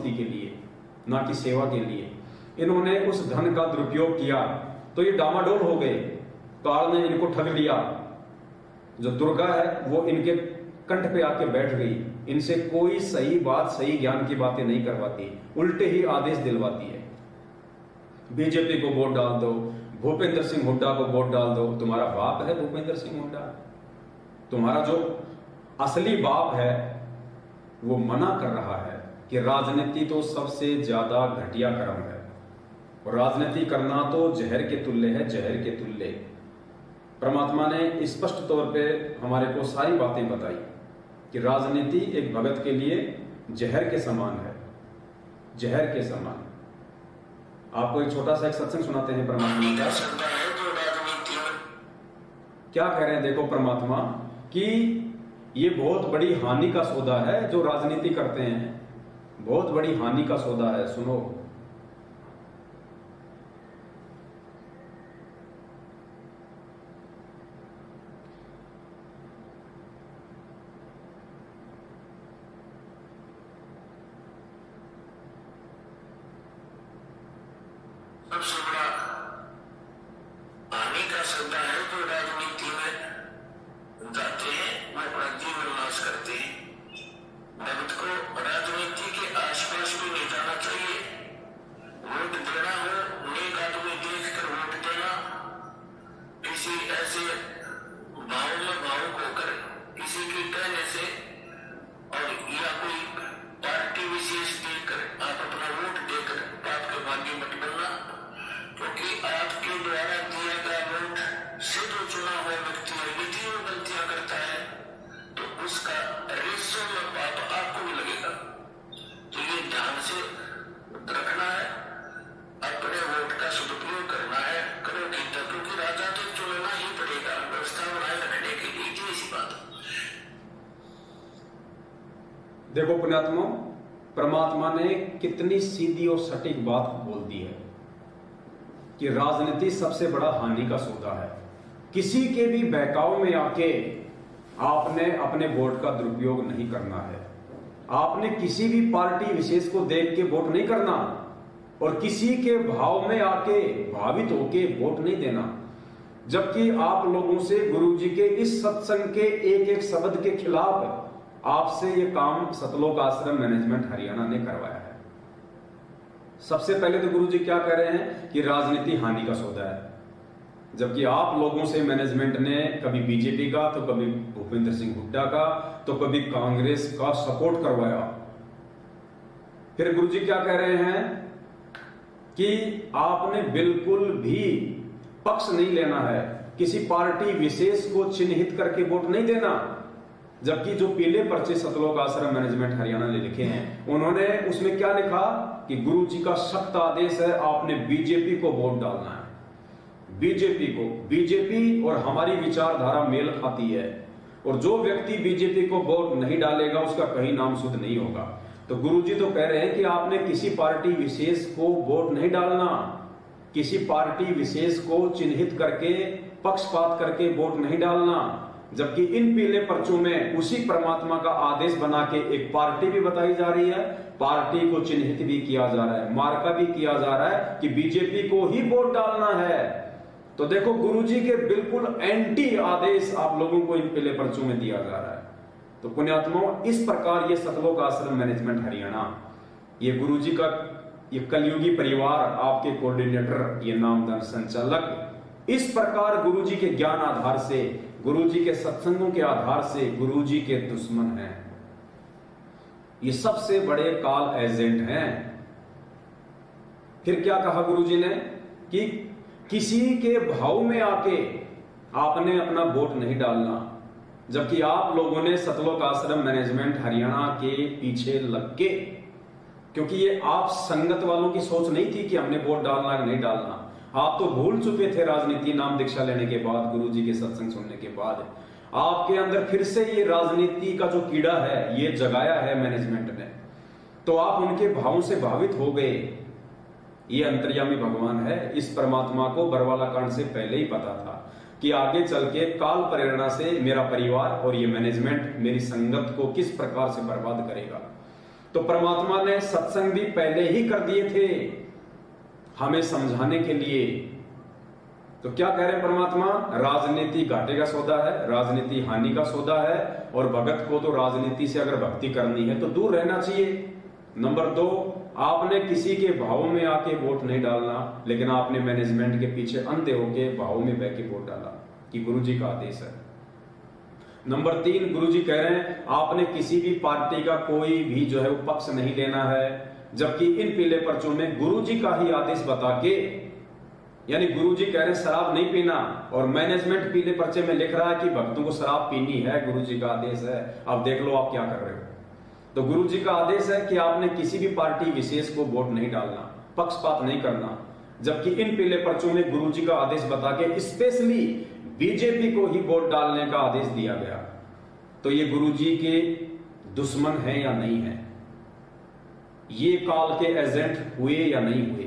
मस्ती के लिए, ना कि सेवा के लिए। इन्होंने उस धन का दुरुपयोग किया तो ये डामाडोल हो गए, काल ने इनको ठग लिया। जो दुर्गा है वो इनके कंठ पे आके बैठ गई, इनसे कोई सही बात, सही ज्ञान की बातें नहीं करवाती, उल्टे ही आदेश दिलवाती है। बीजेपी को वोट डाल दो, भूपेंद्र सिंह हुड्डा को वोट डाल दो। तुम्हारा बाप है भूपेंद्र सिंह हुड्डा? तुम्हारा जो असली बाप है वो मना कर रहा है कि राजनीति तो सबसे ज्यादा घटिया कर्म है, और राजनीति करना तो जहर के तुल्य है, जहर के तुल्य। परमात्मा ने स्पष्ट तौर पे हमारे को सारी बातें बताई कि राजनीति एक भगत के लिए जहर के समान है, जहर के समान। आपको एक छोटा सा एक सत्संग सुनाते हैं परमात्मा का। क्या कह रहे हैं देखो परमात्मा कि ये बहुत बड़ी हानि का सौदा है जो राजनीति करते हैं, बहुत बड़ी हानि का सौदा है। सुनो, सबसे बड़ा हानि का सौदा है जो राजनीति में जाते हैं, वो अपना जीवन नाश करते हैं। भगत को राजनीति के आसपास भी नहीं जाना चाहिए। वोट देना हो, नेक आदमी देख कर वोट देना, किसी ऐसे भाव में भावुक होकर किसी के कहने से और या कोई पार्टी विशेष देकर आप अपना वोट देकर बात के भाग्य मत बनना, क्योंकि आपके द्वारा दिया गया वोट से जो चुना हुआ व्यक्ति है यदि वो गलतियां करता है तो उसका रेशो में पाप आपको भी लगेगा। तो ये ध्यान से रखना है, अपने वोट का सदुपयोग करना है, करो गीता, क्योंकि राजा तो चुनना ही पड़ेगा व्यवस्था बनाए रखने के लिए। इतनी सी बात। देखो पुण्यात्मा, परमात्मा ने कितनी सीधी और सटीक बात बोल दी है कि राजनीति सबसे बड़ा हानि का सौदा है। किसी के भी बहकाव में आके आपने अपने वोट का दुरुपयोग नहीं करना है। आपने किसी भी पार्टी विशेष को देख के वोट नहीं करना, और किसी के भाव में आके भावित होके वोट नहीं देना। जबकि आप लोगों से गुरुजी के इस सत्संग के एक एक शब्द के खिलाफ आपसे ये काम सतलोक आश्रम मैनेजमेंट हरियाणा ने करवाया है। सबसे पहले तो गुरुजी क्या कह रहे हैं कि राजनीति हानि का सौदा है, जबकि आप लोगों से मैनेजमेंट ने कभी बीजेपी का, तो कभी भूपेंद्र सिंह हुड्डा का, तो कभी कांग्रेस का सपोर्ट करवाया। फिर गुरुजी क्या कह रहे हैं कि आपने बिल्कुल भी पक्ष नहीं लेना है, किसी पार्टी विशेष को चिन्हित करके वोट नहीं देना। जबकि जो पीले पर्चे सतलोक आश्रम मैनेजमेंट हरियाणा ने लिखे हैं, उन्होंने उसमें क्या लिखा कि गुरुजी का सख्त आदेश है, आपने बीजेपी को वोट डालना है। बीजेपी को, बीजेपी और हमारी विचारधारा मेल खाती है, और जो व्यक्ति बीजेपी को वोट नहीं डालेगा उसका कहीं नाम शुद्ध नहीं होगा। तो गुरुजी तो कह रहे हैं कि आपने किसी पार्टी विशेष को वोट नहीं डालना, किसी पार्टी विशेष को चिन्हित करके पक्षपात करके वोट नहीं डालना। जबकि इन पीले पर्चों में उसी परमात्मा का आदेश बना के एक पार्टी भी बताई जा रही है, पार्टी को चिन्हित भी किया जा रहा है, मार्का भी किया जा रहा है कि बीजेपी को ही वोट डालना है। तो देखो गुरुजी के बिल्कुल एंटी आदेश आप लोगों को इन पीले पर्चों में दिया जा रहा है। तो पुण्यात्माओं, इस प्रकार ये सतलोक आश्रम मैनेजमेंट हरियाणा, ये गुरुजी का ये कलयुगी परिवार, आपके कोऑर्डिनेटर, ये नामदान संचालक, इस प्रकार गुरुजी के ज्ञान आधार से, गुरुजी के सत्संगों के आधार से गुरुजी के दुश्मन हैं। ये सबसे बड़े काल एजेंट हैं। फिर क्या कहा गुरुजी ने कि किसी के भाव में आके आपने अपना वोट नहीं डालना। जबकि आप लोगों ने सतलोक आश्रम मैनेजमेंट हरियाणा के पीछे लग के, क्योंकि ये आप संगत वालों की सोच नहीं थी कि हमने वोट डालना है नहीं डालना, आप तो भूल चुके थे राजनीति नाम दीक्षा लेने के बाद, गुरुजी के सत्संग सुनने के बाद। आपके अंदर फिर से ये राजनीति का जो कीड़ा है ये जगाया है मैनेजमेंट ने, तो आप उनके भावों से भावित हो गए। ये अंतर्यामी भगवान है। इस परमात्मा को बरवाला कांड से पहले ही पता था कि आगे चल के काल प्रेरणा से मेरा परिवार और ये मैनेजमेंट मेरी संगत को किस प्रकार से बर्बाद करेगा। तो परमात्मा ने सत्संग भी पहले ही कर दिए थे हमें समझाने के लिए। तो क्या कह रहे हैं परमात्मा? राजनीति घाटे का सौदा है, राजनीति हानि का सौदा है, और भगत को तो राजनीति से अगर भक्ति करनी है तो दूर रहना चाहिए। नंबर 2, आपने किसी के भाव में आके वोट नहीं डालना, लेकिन आपने मैनेजमेंट के पीछे अंधे होके भाव में बह के वोट डाला कि गुरुजी का आदेश है। नंबर 3, गुरुजी कह रहे हैं आपने किसी भी पार्टी का कोई भी जो है वो पक्ष नहीं लेना है, जबकि इन पीले पर्चों में गुरुजी का ही आदेश बता के, यानी गुरुजी कह रहे हैं शराब नहीं पीना, और मैनेजमेंट पीले पर्चे में लिख रहा है कि भक्तों को शराब पीनी है, गुरुजी का आदेश है, अब देख लो आप क्या कर रहे हो। तो गुरुजी का आदेश है कि आपने किसी भी पार्टी विशेष को वोट नहीं डालना, पक्षपात नहीं करना, जबकि इन पीले पर्चों में गुरुजी का आदेश बता के स्पेशली बीजेपी को ही वोट डालने का आदेश दिया गया। तो ये गुरुजी के दुश्मन है या नहीं है? ये काल के एजेंट हुए या नहीं हुए?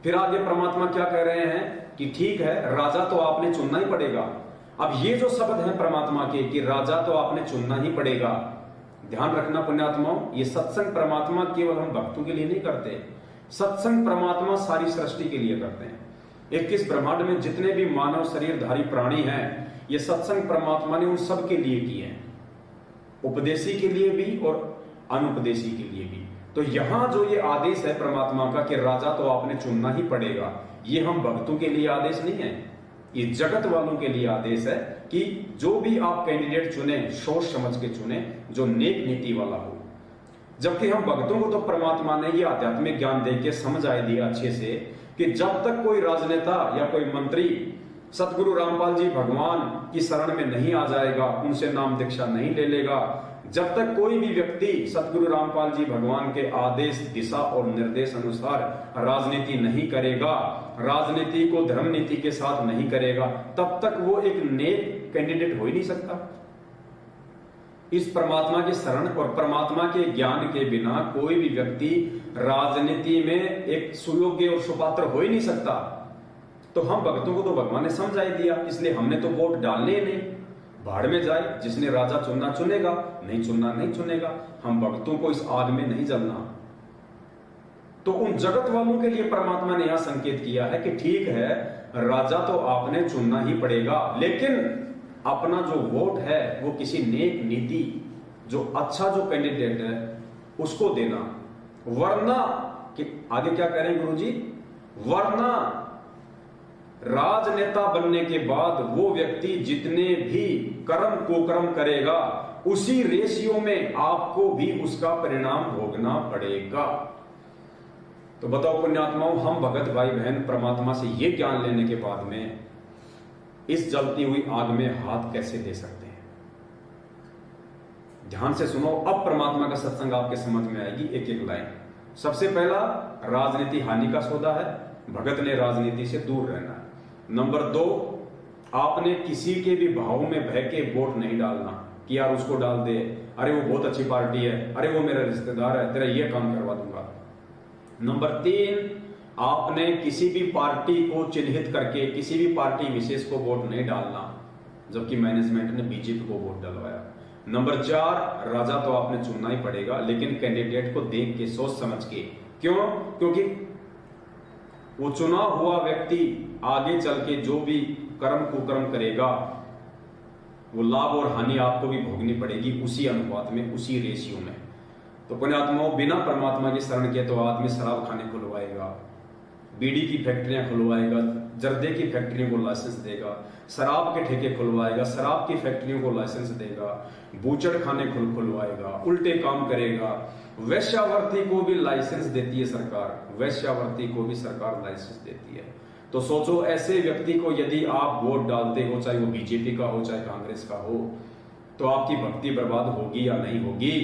फिर आगे परमात्मा क्या कह रहे हैं कि ठीक है, राजा तो आपने चुनना ही पड़ेगा। अब ये जो शब्द है परमात्मा के कि राजा तो आपने चुनना ही पड़ेगा, ध्यान रखना पुण्यात्माओं, ये सत्संग परमात्मा केवल हम भक्तों के लिए नहीं करते, सत्संग परमात्मा सारी सृष्टि के लिए करते हैं। 21 ब्रह्मांड में जितने भी मानव शरीरधारी प्राणी हैं, ये सत्संग परमात्मा ने उन सब के लिए किए हैं, उपदेशी के लिए भी और अनुपदेशी के लिए भी। तो यहां जो ये आदेश है परमात्मा का कि राजा तो आपने चुनना ही पड़ेगा, ये हम भक्तों के लिए आदेश नहीं है, ये जगत वालों के लिए आदेश है कि जो भी आप कैंडिडेट चुने सोच समझ के चुने, जो नेक नीति वाला हो। जबकि हम भक्तों को तो परमात्मा ने ये आध्यात्मिक ज्ञान दे के समझा दिया अच्छे से कि जब तक कोई राजनेता या कोई मंत्री सतगुरु रामपाल जी भगवान की शरण में नहीं आ जाएगा, उनसे नाम दीक्षा नहीं ले लेगा, जब तक कोई भी व्यक्ति सतगुरु रामपाल जी भगवान के आदेश दिशा और निर्देश अनुसार राजनीति नहीं करेगा, राजनीति को धर्म नीति के साथ नहीं करेगा, तब तक वो एक नेक कैंडिडेट हो ही नहीं सकता। इस परमात्मा की शरण और परमात्मा के ज्ञान के बिना कोई भी व्यक्ति राजनीति में एक सुयोग्य और सुपात्र हो ही नहीं सकता। तो हम भक्तों को तो भगवान ने समझा ही दिया, इसलिए हमने तो वोट डालने ही नहीं, भाड़ में जाए, जिसने राजा चुनना चुनेगा, नहीं चुनना नहीं चुनेगा, हम भक्तों को इस आग में नहीं जलना। तो उन जगत वालों के लिए परमात्मा ने यह संकेत किया है कि ठीक है, राजा तो आपने चुनना ही पड़ेगा, लेकिन अपना जो वोट है वो किसी नेक नीति, जो अच्छा जो कैंडिडेट है उसको देना, वरना कि आगे क्या कह रहे हैं गुरुजी, वरना राजनेता बनने के बाद वो व्यक्ति जितने भी कर्म कुकर्म करेगा, उसी रेशियो में आपको भी उसका परिणाम भोगना पड़ेगा। तो बताओ पुण्यात्माओं, हम भगत भाई बहन परमात्मा से ये ज्ञान लेने के बाद में इस जलती हुई आग में हाथ कैसे दे सकते हैं? ध्यान से सुनो, अब परमात्मा का सत्संग आपके समझ में आएगी एक एक लाइन। सबसे पहला, राजनीति हानि का सौदा है, भगत ने राजनीति से दूर रहना है। नंबर 2, आपने किसी के भी भाव में बह के वोट नहीं डालना कि यार उसको डाल दे, अरे वो बहुत अच्छी पार्टी है, अरे वो मेरा रिश्तेदार है, तेरा ये काम करवा दूंगा। नंबर 3, आपने किसी भी पार्टी को चिन्हित करके किसी भी पार्टी विशेष को वोट नहीं डालना, जबकि मैनेजमेंट ने बीजेपी को वोट डलवाया। नंबर 4, राजा तो आपने चुनना ही पड़ेगा, लेकिन कैंडिडेट को देख के सोच समझ के। क्यों? क्योंकि वो चुना हुआ व्यक्ति आगे चल के जो भी कर्म कुकर्म करेगा, वो लाभ और हानि आपको भी भोगनी पड़ेगी उसी अनुपात में, उसी रेशियो में। तो पुण्यात्माओं, बिना परमात्मा की शरण के तो आदमी शराब खाने खुलवाएगा, बीड़ी की फैक्ट्रियां खुलवाएगा, जर्दे की फैक्ट्रियों को लाइसेंस देगा, शराब के ठेके खुलवाएगा, शराब की फैक्ट्रियों को लाइसेंस देगा, बूचड़ खाने खुलवाएगा, उल्टे काम करेगा। वैश्यावर्ती को भी लाइसेंस देती है सरकार, वैश्यावर्ती को भी सरकार लाइसेंस देती है। तो सोचो, ऐसे व्यक्ति को यदि आप वोट डालते हो, चाहे वो बीजेपी का हो चाहे कांग्रेस का हो, तो आपकी भक्ति बर्बाद होगी या नहीं होगी?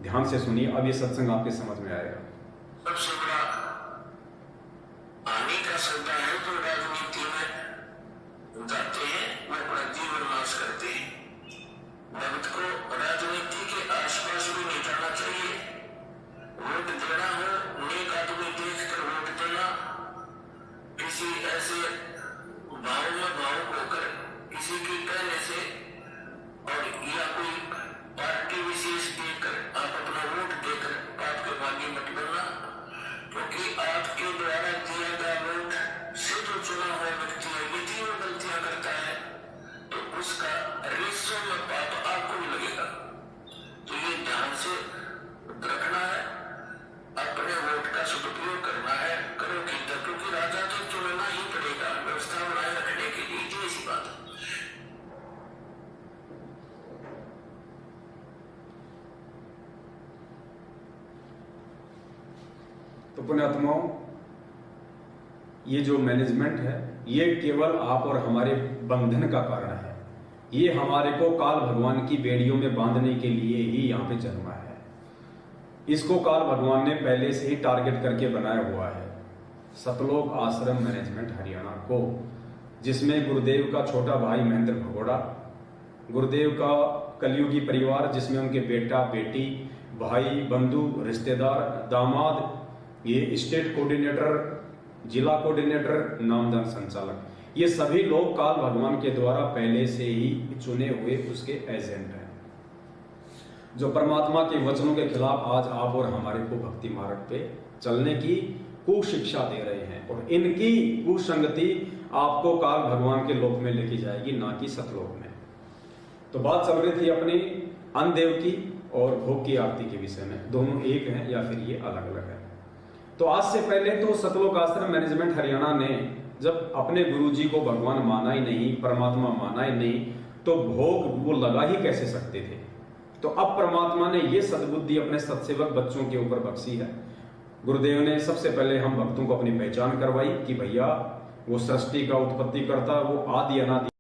ध्यान से सुनिए, अब ये सत्संग आपके समझ में आएगा। सबसे बड़ा हानि का सौदा है जो राजनीति में जाते हैं, वो अपना जीवन नाश करते हैं। भक्त को राजनीति के आसपास भी नहीं जाना चाहिए। वोट देना हो, नेक आदमी देख कर वोट देना, किसी ऐसे भाव में भावुक होकर किसी के कहने से और या कोई पुण्यात्माओं, ये जो मैनेजमेंट है ये केवल आप और हमारे बंधन का कारण है। ये हमारे को काल भगवान की बेड़ियों में बांधने के लिए ही यहाँ पे जन्मा है। इसको काल भगवान ने पहले से ही टारगेट करके बनाया हुआ है। सतलोक आश्रम मैनेजमेंट हरियाणा को, जिसमें गुरुदेव का छोटा भाई महेंद्र भगोड़ा, गुरुदेव का कलयुगी परिवार जिसमें उनके बेटा बेटी, भाई, बंधु, रिश्तेदार, दामाद, ये स्टेट कोऑर्डिनेटर, जिला कोऑर्डिनेटर, नामदान संचालक, ये सभी लोग काल भगवान के द्वारा पहले से ही चुने हुए उसके एजेंट हैं, जो परमात्मा के वचनों के खिलाफ आज आप और हमारे को भक्ति मार्ग पे चलने की कुशिक्षा दे रहे हैं। और इनकी कुसंगति आपको काल भगवान के लोक में लेके जाएगी, ना कि सतलोक में। तो बात चल रही थी अपनी अन्नदेव की और भोग की आरती के विषय में। दोनों एक हैं या फिर ये अलग अलग है? तो आज से पहले तो सतलोक आश्रम मैनेजमेंट हरियाणा ने जब अपने गुरुजी को भगवान माना ही नहीं, परमात्मा माना ही नहीं, तो भोग वो लगा ही कैसे सकते थे? तो अब परमात्मा ने ये सद्बुद्धि अपने सत्सेवक बच्चों के ऊपर बख्शी है। गुरुदेव ने सबसे पहले हम भक्तों को अपनी पहचान करवाई कि भैया वो सृष्टि का उत्पत्ति करता, वो आदि अनादि